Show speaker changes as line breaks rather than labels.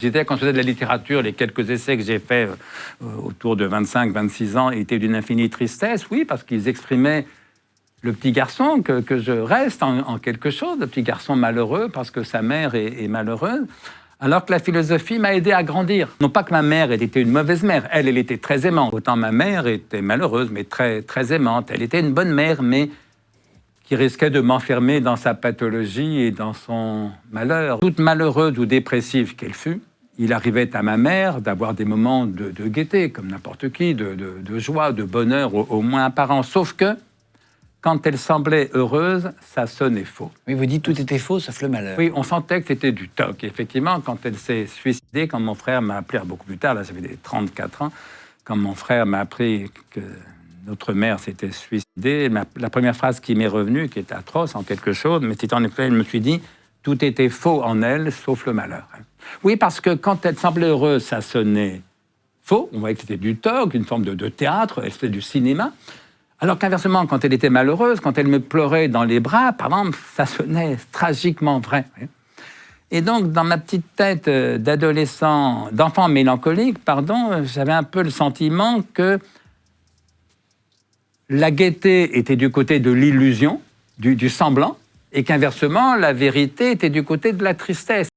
J'étais, quand je faisais de la littérature, les quelques essais que j'ai faits autour de 25-26 ans étaient d'une infinie tristesse, oui, parce qu'ils exprimaient le petit garçon que je reste en quelque chose, le petit garçon malheureux parce que sa mère est malheureuse, alors que la philosophie m'a aidé à grandir. Non pas que ma mère ait été une mauvaise mère, elle était très aimante. Autant ma mère était malheureuse, mais très, très aimante. Elle était une bonne mère, mais qui risquait de m'enfermer dans sa pathologie et dans son malheur. Toute malheureuse ou dépressive qu'elle fût, il arrivait à ma mère d'avoir des moments de gaieté, comme n'importe qui, de joie, de bonheur, au moins apparent. Sauf que, quand elle semblait heureuse, ça sonnait faux.
Oui, vous dites tout était faux, sauf le malheur.
Oui, on sentait que c'était du toc. Effectivement, quand elle s'est suicidée, quand mon frère m'a appris, beaucoup plus tard, là, j'avais 34 ans, quand mon frère m'a appris que notre mère s'était suicidée, la première phrase qui m'est revenue, qui était atroce en quelque chose, mais c'était en effet, je me suis dit, tout était faux en elle, sauf le malheur. Oui, parce que quand elle semblait heureuse, ça sonnait faux. On voyait que c'était du toc, une forme de théâtre, elle faisait du cinéma. Alors qu'inversement, quand elle était malheureuse, quand elle me pleurait dans les bras, par exemple, ça sonnait tragiquement vrai. Et donc, dans ma petite tête d'enfant mélancolique, j'avais un peu le sentiment que la gaieté était du côté de l'illusion, du semblant, et qu'inversement, la vérité était du côté de la tristesse.